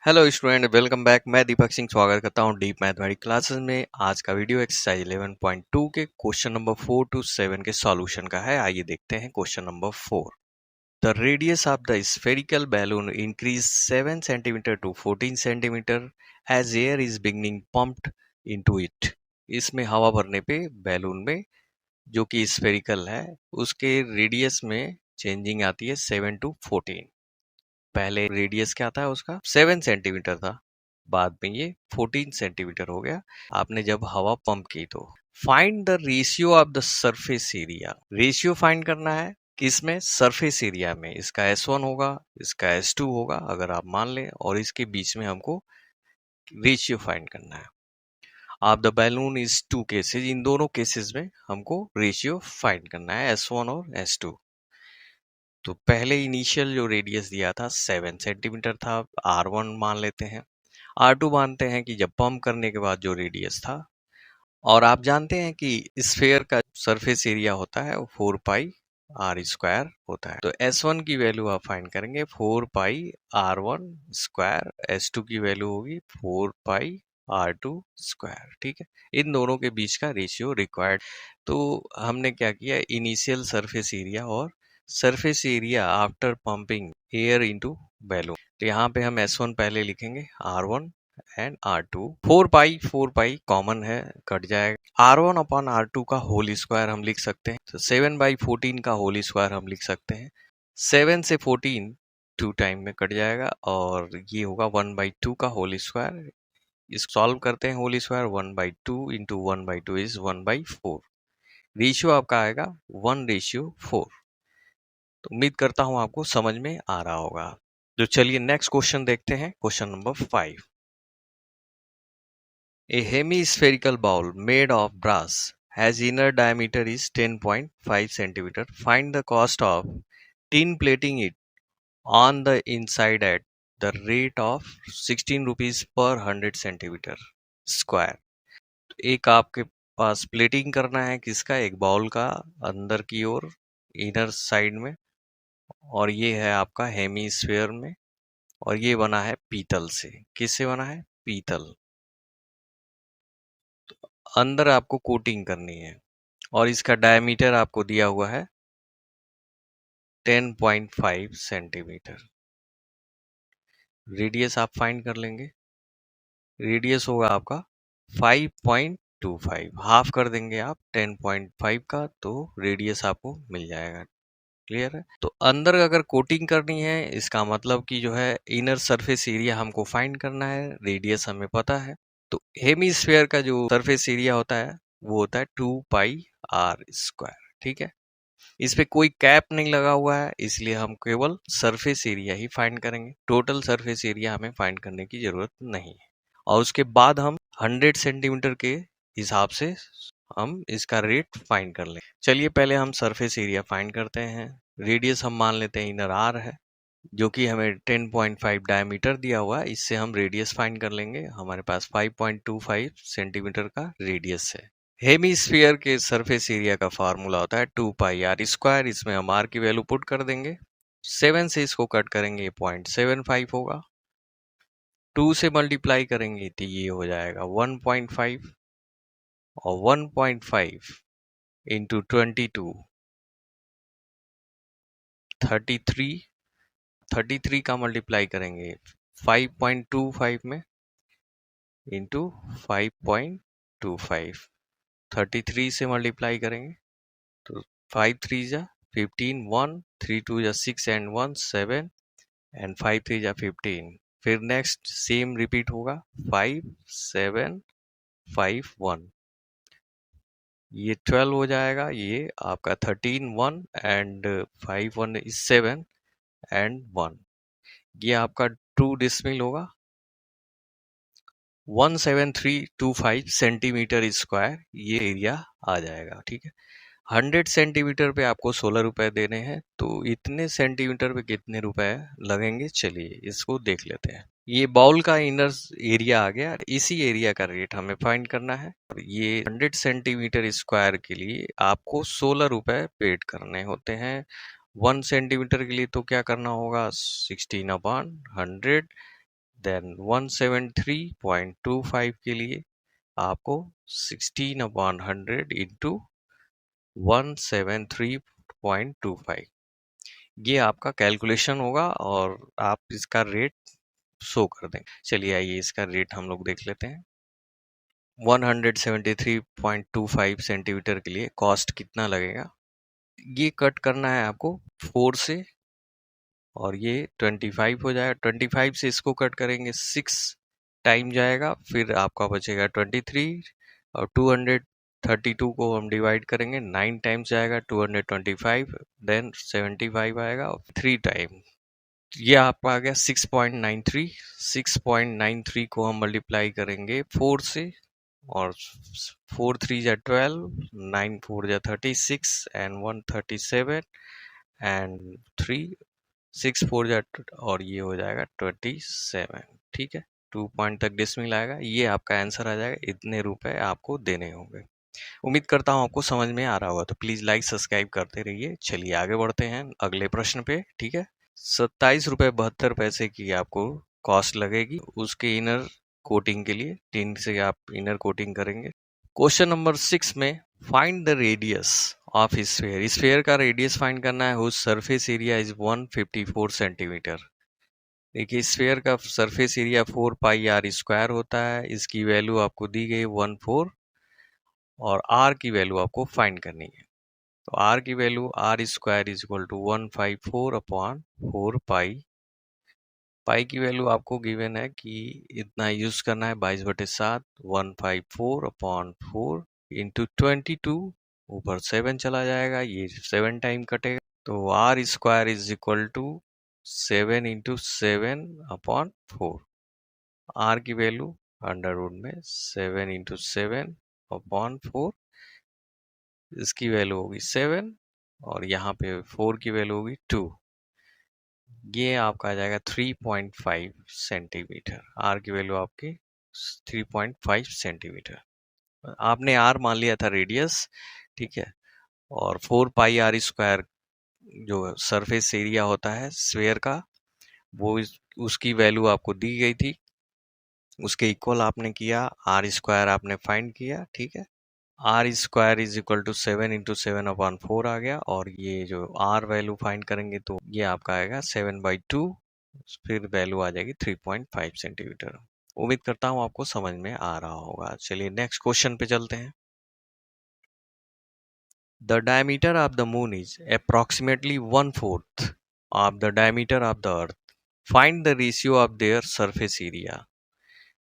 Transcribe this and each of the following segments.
Hello student, welcome back. मैं दीपक सिंह स्वागत करता हूं डीप मैथमेटिक्स क्लासेस में। आज का वीडियो एक्सरसाइज 11.2 के क्वेश्चन नंबर 4 to 7 के सॉल्यूशन का है। आइए देखते हैं question number 4। The radius of the spherical balloon increase 7 centimetre to 14 centimetre as air is beginning pumped into it. इसमें हवा भरने पे बैलून में, जो कि स्फेरिकल है, उसके रेडियस में चेंजिंग आती है 7 to 14। पहले रेडियस क्या था उसका, 7 सेंटीमीटर था, बाद में ये 14 सेंटीमीटर हो गया आपने जब हवा पंप की। तो find the ratio of the surface area. Ratio find करना है किसमें, सरफेस एरिया में। इसका S1 होगा, इसका S2 होगा अगर आप मान लें, और इसके बीच में हमको रेशियो फाइंड करना है। Of the balloon is 2 cases, इन दोनों केसेस में हमको रेशियो फाइंड करना है, S1 और S2। तो पहले इनिशियल जो रेडियस दिया था 7 सेंटीमीटर था, R1 मान लेते हैं। R2 मानते हैं कि जब पंप करने के बाद जो रेडियस था। और आप जानते हैं कि स्फेयर का सरफेस एरिया होता है वो 4 पाई आर स्क्वायर होता है। तो S1 की वैल्यू आप फाइंड करेंगे 4 पाई R1 स्क्वायर, S2 की वैल्यू होगी 4 पाई R2 स्क्वायर। ठीक है, इन दोनों के बीच का रेशियो रिक्वायर्ड। तो हमने क्या किया, इनिशियल सरफेस एरिया और surface area after pumping air into balloon. तो यहाँ पे हम S1 पहले लिखेंगे, R1 and R2। 4 pi common है, कट जाएगा। R1 अपॉन R2 का होल स्क्वायर हम लिख सकते हैं। तो 7/14 का होल स्क्वायर हम लिख सकते हैं। 7 से 14 2 टाइम में कट जाएगा और ये होगा 1/2 का होल स्क्वायर। इसको सॉल्व करते हैं, whole square 1/2 into 1/2 is 1/4। Ratio आपका आएगा 1:4। तो उम्मीद करता हूं आपको समझ में आ रहा होगा। तो चलिए नेक्स्ट क्वेश्चन देखते हैं, question number 5। A hemispherical bowl made of brass has inner diameter is 10.5 centimeter. Find the cost of tin plating it on the inside at the rate of 16 rupees per 100 centimeter square. एक आपके पास plating करना है किसका, एक bowl का अंदर की ओर inner side में, और ये है आपका हेमीस्फेयर में, और ये बना है पीतल से। किससे बना है, पीतल। अंदर आपको कोटिंग करनी है और इसका डायमीटर आपको दिया हुआ है 10.5 सेंटीमीटर। रेडियस आप फाइंड कर लेंगे, रेडियस होगा आपका 5.25, हाफ कर देंगे आप 10.5 का, तो रेडियस आपको मिल जाएगा। क्लियर है। तो अंदर अगर कोटिंग करनी है, इसका मतलब कि जो है इनर सरफेस एरिया हमको फाइंड करना है, रेडियस हमें पता है। तो हेमीस्फेयर का जो सरफेस एरिया होता है वो होता है 2 पाई आर स्क्वायर। ठीक है, इस पे कोई कैप नहीं लगा हुआ है, इसलिए हम केवल सरफेस एरिया ही फाइंड करेंगे। टोटल सरफेस एरिया हमें फाइंड करने की जरूरत नहीं है। और उसके बाद हम 100 सेंटीमीटर के हिसाब से हम इसका रेट फाइंड कर लें। चलिए पहले हम सरफेस एरिया फाइंड करते हैं। रेडियस हम मान लेते हैं इनर आर है, जो कि हमें 10.5 डायमीटर दिया हुआ है। इससे हम रेडियस फाइंड कर लेंगे। हमारे पास 5.25 सेंटीमीटर का रेडियस है। हेमीस्फीयर के सरफेस एरिया का फार्मूला होता है 2 पाई आर स्क्वायर। इसमें हम आर की वैल्यू पुट कर देंगे, 7 से इसको कट करेंगे 0.75 होगा, 2 से मल्टीप्लाई करेंगे तो ये हो जाएगा 1.5, और 1.5 इंटू 22 33, 33 का मल्टीप्लाई करेंगे 5.25 में इंटू 5.25, 33 से मल्टीप्लाई करेंगे तो 5 3 जा 15, 1 3 2 जा 6 एंड 1 7 एंड 5 3 जा 15। फिर नेक्स्ट सेम रिपीट होगा 5 7 5 1, ये 12 हो जाएगा। ये आपका 13 1 एंड 5 1 इज 7 एंड 1, ये आपका 2 डिसमिल होगा। 17325 सेंटीमीटर स्क्वायर ये एरिया आ जाएगा। ठीक है, 100 सेंटीमीटर पे आपको 16 रुपए देने हैं, तो इतने सेंटीमीटर पे कितने रुपए लगेंगे, चलिए इसको देख लेते हैं। ये बाउल का इनर एरिया आ गया, इसी एरिया का रेट हमें फाइंड करना है। और ये 100 सेंटीमीटर स्क्वायर के लिए आपको 16 रुपए पेड करने होते हैं। 1 सेंटीमीटर के लिए तो क्या करना होगा, 16/100 देन 173.25 के लिए आपको 16/100 इंटू 173.25, ये आपका कैलकुलेशन होगा और आप इसका रेट शो कर देंगे। चलिए आइए इसका रेट हम लोग देख लेते हैं। 173.25 सेंटीमीटर के लिए कॉस्ट कितना लगेगा, ये कट करना है आपको 4 से, और ये 25 हो जाएगा। 25 से इसको कट करेंगे 6 टाइम जाएगा, फिर आपका बचेगा 23, और 232 को हम डिवाइड करेंगे 9 टाइम्स जाएगा 225, देन 75 आएगा 3 टाइम, ये आपका आ गया 6.93। 6.93 को हम मल्टीप्लाई करेंगे 4 से, और 4 3 जा 12, 9 4 जा 36, एंड 1 37, एंड 3 6 4 जा, और ये हो जाएगा 27। ठीक है, 2 पॉइंट तक डिसमिल आएगा, ये आपका आंसर आ जाएगा। इतने रुपए आपको देने होंगे। उम्मीद करता हूँ आपको समझ में आ रहा होगा, तो प्लीज लाइक सब्सक्राइब करते रहिए। चलिए आगे बढ़ते हैं अगले प्रश्न पे। ठीक है, 27 रुपये 72 पैसे की आपको कॉस्ट लगेगी उसके इनर कोटिंग के लिए। टिन से आप इनर कोटिंग करेंगे। क्वेश्चन नंबर 6 में find the radius of sphere. Sphere का रेडियस फाइंड करना है, whose surface area is 154 centimetre. देखिए स्फीयर का सरफेस एरिया 4 पाई r² होता है। इसकी वैल्यू आपको दी गई 14, और r की वैल्यू आपको फाइंड करनी है। तो r की value r² is equal to 154/4 pi की वैल्यू आपको गिवन है कि इतना यूज करना है 22/7, 154/4 इंटू 22, ऊपर 7 चला जाएगा, ये 7 टाइम कटेगा, तो r² is equal to 7 into 7/4। r की वैल्यू अंडर रूट में 7 इंटू 7/4, इसकी वैल्यू होगी 7, और यहाँ पे 4 की वैल्यू होगी 2, ये आपका आ जाएगा 3.5 सेंटीमीटर। आर की वैल्यू आपकी 3.5 सेंटीमीटर। आपने आर मान लिया था रेडियस, ठीक है, और 4 पाई r² जो सरफेस एरिया होता है स्फीयर का, वो उसकी वैल्यू आपको दी गई थी, उसके इक्वल आपने किया, r² आपने फाइंड किया। ठीक है, r² is equal to 7 into 7/4 आ गया, और ये जो r वैल्यू फाइंड करेंगे तो ये आपका आएगा 7/2, फिर वैल्यू आ जाएगी 3.5 सेंटीमीटर। उम्मीद करता हूँ आपको समझ में आ रहा होगा। चलिए नेक्स्ट क्वेश्चन पे चलते हैं। The diameter of the moon is approximately 1/4 of the diameter of the earth. Find the ratio of their surface area.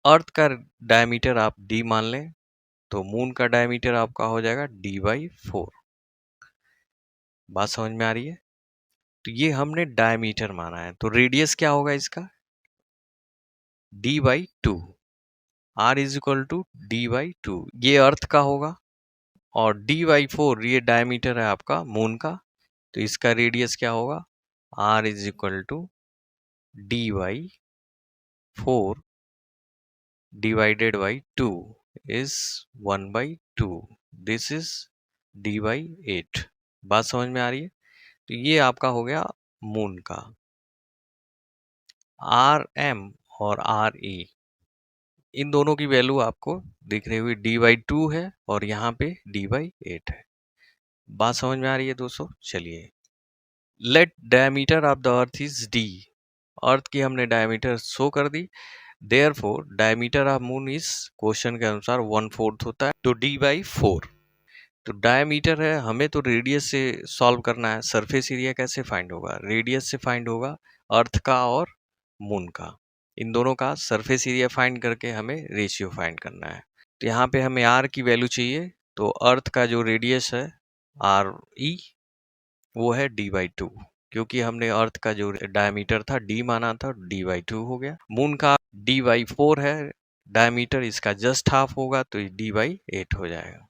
Earth का डायमीटर आप d मान लें, तो मून का डायमीटर आपका हो जाएगा d/4। बात समझ में आ रही है? तो ये हमने डायमीटर माना है, तो रेडियस क्या होगा इसका, d/2। r is equal to d/2, ये अर्थ का होगा, और d/4 ये डायमीटर है आपका मून का, तो इसका रेडियस क्या होगा, r is equal to d/4 divided by 2 is 1/2, this is d/8। बात समझ में आ रही है? तो ये आपका हो गया मून का। rm और re, इन दोनों की वैल्यू आपको दिख रही हुई d/2 है, और यहाँ पे d/8 है। बात समझ में आ रही है दोस्तों? चलिए, let diameter of the earth is d। Earth की हमने डायमीटर शो कर दी, therefore diameter of moon is, question के अनुसार 1/4 होता है, तो d/4। तो डायमीटर है, हमें तो रेडियस से सॉल्व करना है। सरफेस एरिया कैसे फाइंड होगा, रेडियस से फाइंड होगा, अर्थ का और मून का, इन दोनों का सरफेस एरिया फाइंड करके हमें रेशियो फाइंड करना है। तो यहाँ पे हमें r की वैल्यू चाहिए, तो अर्थ का जो रेडियस है re, वो है d/2, क्योंकि हमने अर्थ का जो डायमीटर था d माना था, d/2 हो गया। मून का d/4 है डायमीटर, इसका जस्ट हाफ होगा, तो d/8 हो जाएगा।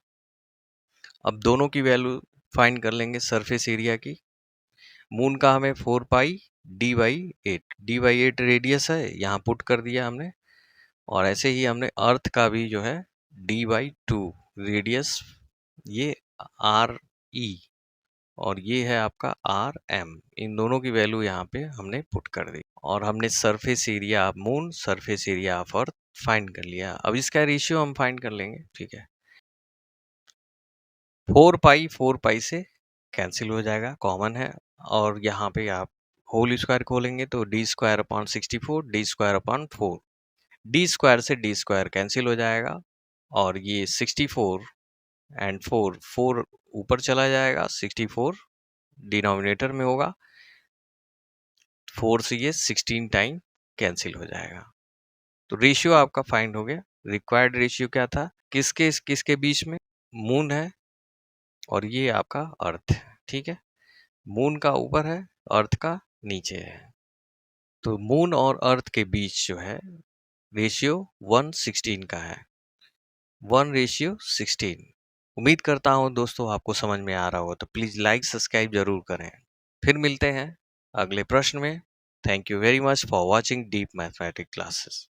अब दोनों की वैल्यू फाइंड कर लेंगे सरफेस एरिया की। मून का हमें 4 पाई d/8 रेडियस है, यहाँ पुट कर दिया हमने, और ऐसे ही हमने अर्थ का भी जो है d/2 रेडियस, ये re और ये है आपका आर एम। इन दोनों की वैल्यू यहाँ पे हमने पुट कर दी और हमने surface area of moon, surface area of earth find कर लिया। अब इसका रेशियो हम फाइंड कर लेंगे। ठीक है, 4 पाई से कैंसिल हो जाएगा, कॉमन है। और यहाँ पे आप होल स्क्वायर खोलेंगे तो D square upon 64, D square upon 4, D square से डी स्क्वायर कैंसिल हो जाएगा और ये 64 एंड 4 4 ऊपर चला जाएगा, 64 डिनोमिनेटर में होगा, 4 से ये 16 टाइम कैंसिल हो जाएगा। तो रेशियो आपका फाइंड हो गया। रिक्वायर्ड रेशियो क्या था, किसके किसके बीच में, मून है और ये आपका अर्थ है। ठीक है, मून का ऊपर है, अर्थ का नीचे है, तो मून और अर्थ के बीच जो है रेशियो 1:16 का है, 1:16। उम्मीद करता हूँ दोस्तों आपको समझ में आ रहा होगा, तो प्लीज लाइक सब्सक्राइब जरूर करें। फिर मिलते हैं अगले प्रश्न में। Thank you very much for watching deep mathematics classes.